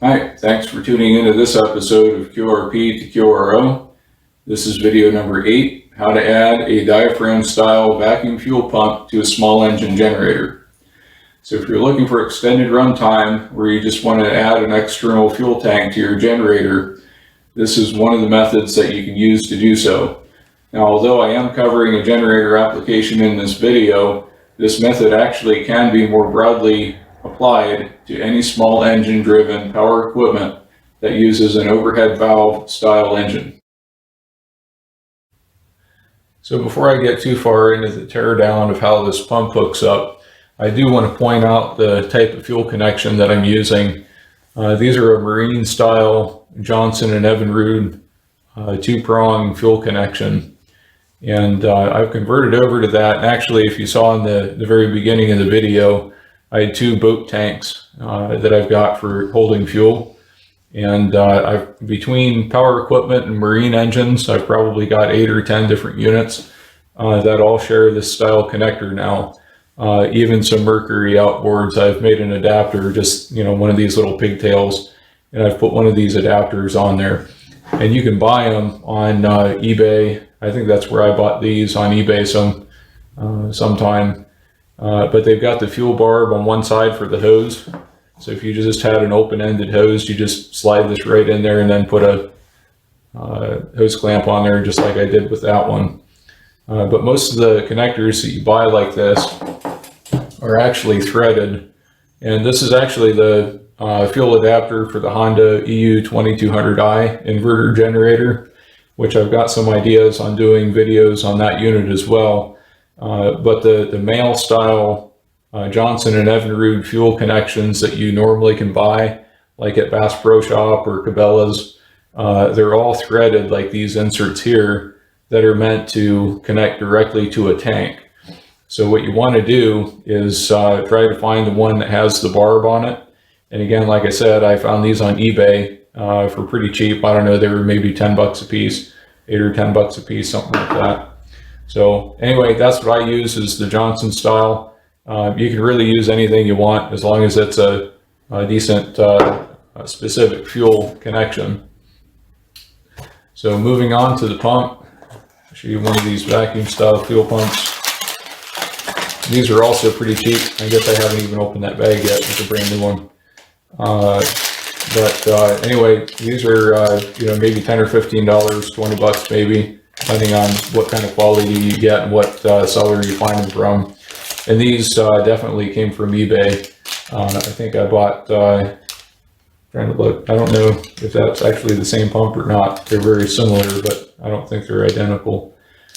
Hi, thanks for tuning into this episode of QRP to QRO. This is video number 8, how to add a diaphragm style vacuum fuel pump to a small engine generator. So if you're looking for extended run time where you just want to add an external fuel tank to your generator, this is one of the methods that you can use to do so. Now, although I am covering a generator application in this video, this method actually can be more broadly applied to any small engine driven power equipment that uses an overhead valve style engine. So before I get too far into the teardown of how this pump hooks up, I do want to point out the type of fuel connection that I'm using. These are a marine style Johnson and Evinrude 2-prong fuel connection. And I've converted over to that. And actually, if you saw in the very beginning of the video, I had 2 boat tanks that I've got for holding fuel. And between power equipment and marine engines, I've probably got 8 or 10 different units that all share this style connector now. Even some Mercury outboards, I've made an adapter, just one of these little pigtails, and I've put one of these adapters on there. And you can buy them on eBay. I think that's where I bought these, on eBay sometime. But they've got the fuel barb on one side for the hose. So if you just had an open-ended hose, you just slide this right in there and then put a hose clamp on there, just like I did with that one. But most of the connectors that you buy like this are actually threaded. And this is actually the fuel adapter for the Honda EU2200i inverter generator, which I've got some ideas on doing videos on that unit as well. But the male style Johnson and Evinrude fuel connections that you normally can buy, like at Bass Pro Shop or Cabela's, they're all threaded like these inserts here that are meant to connect directly to a tank. So what you want to do is try to find the one that has the barb on it. And again, like I said, I found these on eBay for pretty cheap. I don't know, they were maybe 10 bucks a piece, 8 or 10 bucks a piece, something like that. So anyway, that's what I use, is the Johnson style. You can really use anything you want as long as it's a decent specific fuel connection. So moving on to the pump, I'll show you one of these vacuum style fuel pumps. These are also pretty cheap. I guess I haven't even opened that bag yet. It's a brand new one. Anyway, these are maybe $10 or $15, 20 bucks maybe, depending on what kind of quality you get and what seller you find them from. And these definitely came from eBay. I think I bought, trying to look, I don't know if that's actually the same pump or not. They're very similar, but I don't think they're identical.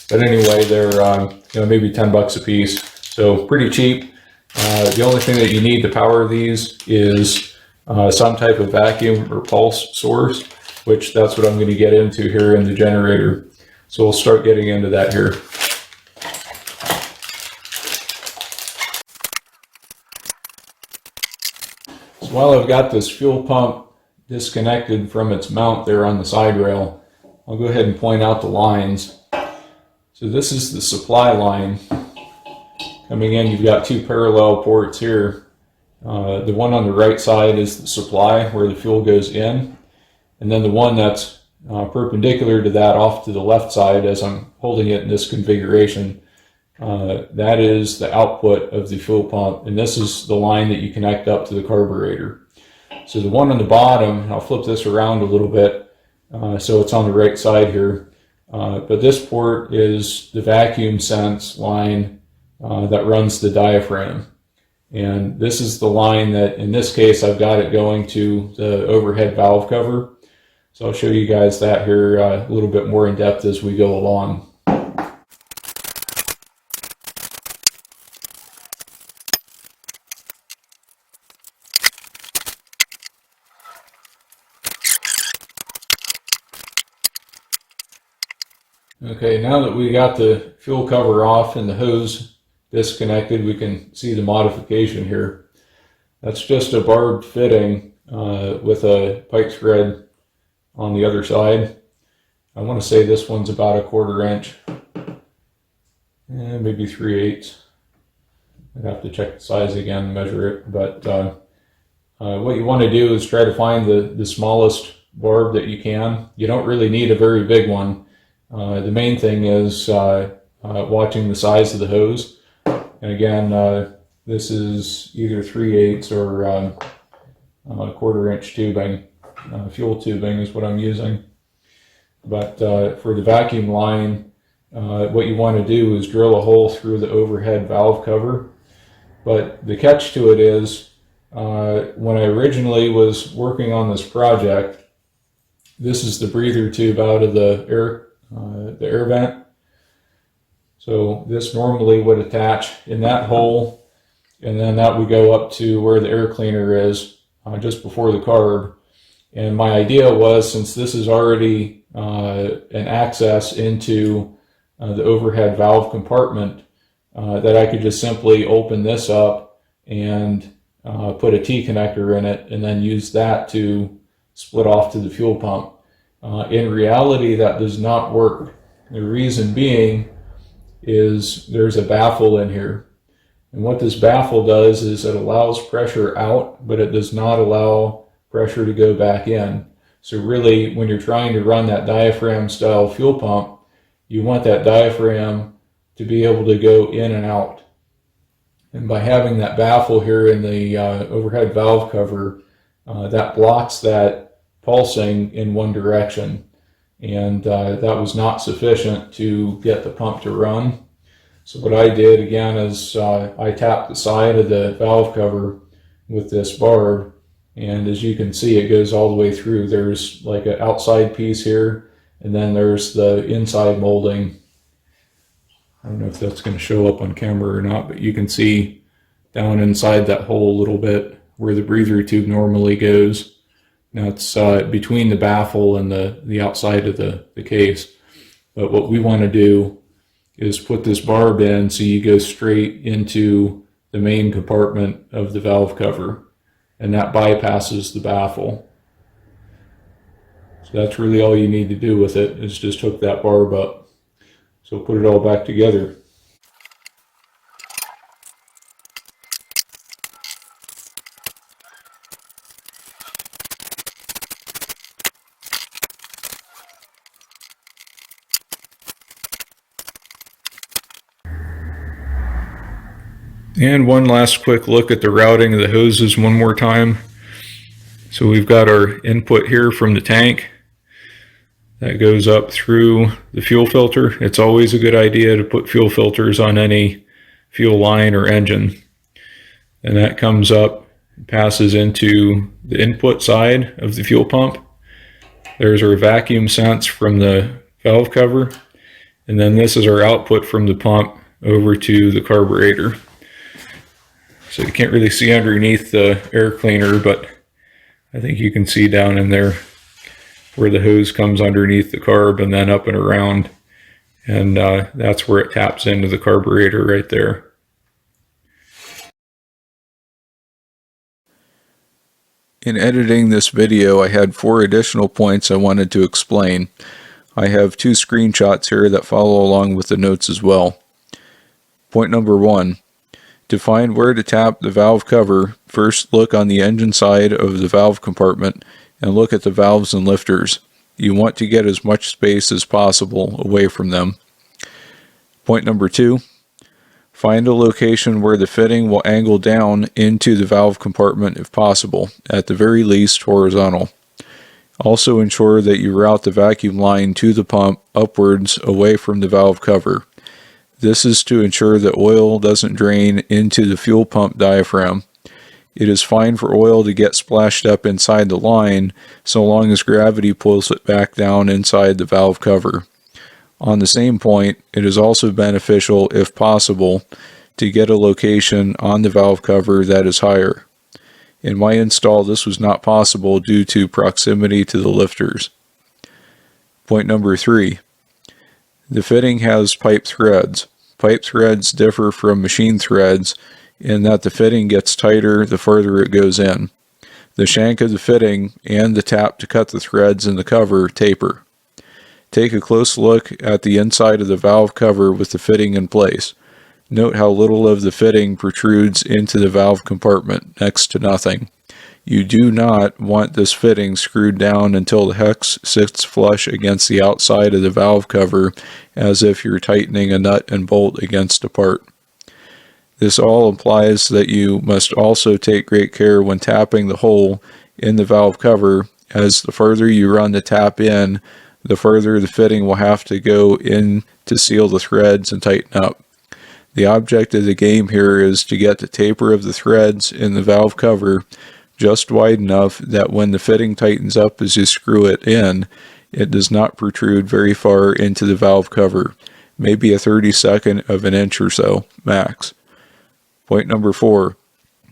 But anyway, they're maybe 10 bucks a piece, so pretty cheap. The only thing that you need to power these is some type of vacuum or pulse source, which that's what I'm going to get into here in the generator. So we'll start getting into that here. So while I've got this fuel pump disconnected from its mount there on the side rail, I'll go ahead and point out the lines. So this is the supply line. Coming in, you've got 2 parallel ports here. The one on the right side is the supply, where the fuel goes in. And then the one that's perpendicular to that off to the left side, as I'm holding it in this configuration, that is the output of the fuel pump, and this is the line that you connect up to the carburetor. So the one on the bottom, I'll flip this around a little bit so it's on the right side here, but this port is the vacuum sense line that runs the diaphragm. And this is the line that, in this case, I've got it going to the overhead valve cover. So I'll show you guys that here a little bit more in depth as we go along. Okay, now that we got the fuel cover off and the hose disconnected, we can see the modification here. That's just a barbed fitting with a pipe thread on the other side. I want to say this one's about 1/4 inch, maybe 3/8. I'd have to check the size again, measure it, but What you want to do is try to find the smallest barb that you can. You don't really need a very big one. The main thing is watching the size of the hose. And again, this is either 3/8 or a 1/4 inch tubing. Fuel tubing is what I'm using. But for the vacuum line, what you want to do is drill a hole through the overhead valve cover. But the catch to it is, when I originally was working on this project, this is the breather tube out of the air vent. So this normally would attach in that hole, and then that would go up to where the air cleaner is, just before the carb. And my idea was, since this is already an access into the overhead valve compartment, that I could just simply open this up and put a T-connector in it and then use that to split off to the fuel pump. In reality, that does not work. The reason being is there's a baffle in here. And what this baffle does is it allows pressure out, but it does not allow pressure to go back in. So really, when you're trying to run that diaphragm style fuel pump, you want that diaphragm to be able to go in and out. And by having that baffle here in the overhead valve cover, that blocks that pulsing in one direction. And that was not sufficient to get the pump to run. So what I did again is I tapped the side of the valve cover with this barb, and as you can see, it goes all the way through. There's like an outside piece here, and then there's the inside molding. I don't know if that's going to show up on camera or not, but you can see down inside that hole a little bit where the breather tube normally goes. Now it's between the baffle and the outside of the case. But what we want to do is put this barb in so you go straight into the main compartment of the valve cover, and that bypasses the baffle. So that's really all you need to do with it, is just hook that barb up. So put it all back together. And one last quick look at the routing of the hoses one more time. So we've got our input here from the tank that goes up through the fuel filter. It's always a good idea to put fuel filters on any fuel line or engine. And that comes up, passes into the input side of the fuel pump. There's our vacuum sense from the valve cover. And then this is our output from the pump over to the carburetor. So you can't really see underneath the air cleaner, but I think you can see down in there where the hose comes underneath the carb and then up and around. And that's where it taps into the carburetor right there. In editing this video, I had 4 additional points I wanted to explain. I have 2 screenshots here that follow along with the notes as well. Point number 1. To find where to tap the valve cover, first look on the engine side of the valve compartment and look at the valves and lifters. You want to get as much space as possible away from them. Point number 2. Find a location where the fitting will angle down into the valve compartment if possible, at the very least horizontal. Also ensure that you route the vacuum line to the pump upwards away from the valve cover. This is to ensure that oil doesn't drain into the fuel pump diaphragm. It is fine for oil to get splashed up inside the line so long as gravity pulls it back down inside the valve cover. On the same point, it is also beneficial, if possible, to get a location on the valve cover that is higher. In my install, this was not possible due to proximity to the lifters. Point number 3. The fitting has pipe threads. Pipe threads differ from machine threads in that the fitting gets tighter the farther it goes in. The shank of the fitting and the tap to cut the threads in the cover taper. Take a close look at the inside of the valve cover with the fitting in place. Note how little of the fitting protrudes into the valve compartment, next to nothing. You do not want this fitting screwed down until the hex sits flush against the outside of the valve cover, as if you're tightening a nut and bolt against a part. This all implies that you must also take great care when tapping the hole in the valve cover, as the further you run the tap in, the further the fitting will have to go in to seal the threads and tighten up. The object of the game here is to get the taper of the threads in the valve cover just wide enough that when the fitting tightens up as you screw it in, it does not protrude very far into the valve cover, maybe a 32nd of an inch or so, max. Point number 4.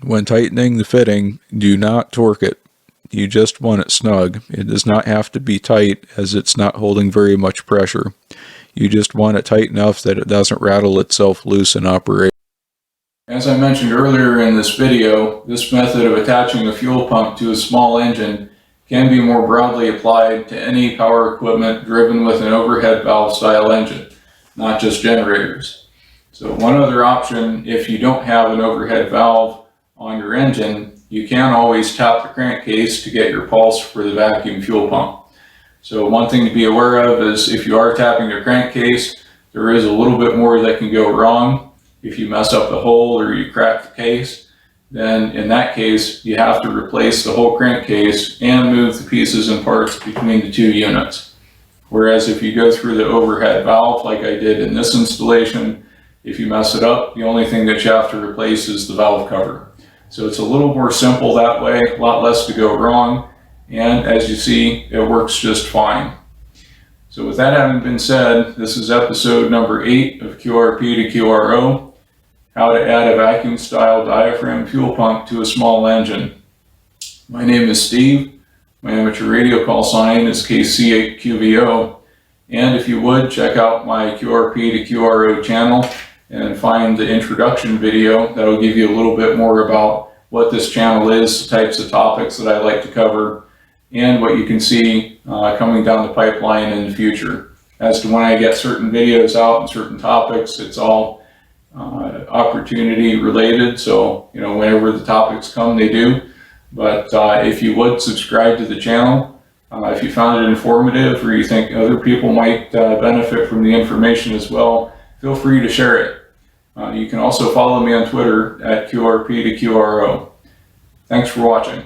When tightening the fitting, do not torque it. You just want it snug. It does not have to be tight, as it's not holding very much pressure. You just want it tight enough that it doesn't rattle itself loose in operation. As I mentioned earlier in this video, this method of attaching a fuel pump to a small engine can be more broadly applied to any power equipment driven with an overhead valve style engine, not just generators. So one other option, if you don't have an overhead valve on your engine, you can always tap the crankcase to get your pulse for the vacuum fuel pump. So one thing to be aware of is if you are tapping the crankcase, there is a little bit more that can go wrong. If you mess up the hole or you crack the case, then in that case, you have to replace the whole crankcase and move the pieces and parts between the two units. Whereas if you go through the overhead valve like I did in this installation, if you mess it up, the only thing that you have to replace is the valve cover. So it's a little more simple that way, a lot less to go wrong, and as you see, it works just fine. So with that having been said, this is episode number 8 of QRP to QRO, how to add a vacuum style diaphragm fuel pump to a small engine. My name is Steve. My amateur radio call sign is KC8QVO, and if you would, check out my QRP to QRO channel and find the introduction video. That'll give you a little bit more about what this channel is, the types of topics that I like to cover, and what you can see coming down the pipeline in the future. As to when I get certain videos out and certain topics, it's all opportunity related, so whenever the topics come, they do. But if you would subscribe to the channel, if you found it informative or you think other people might benefit from the information as well, feel free to share it. You can also follow me on Twitter at QRP to QRO. Thanks for watching.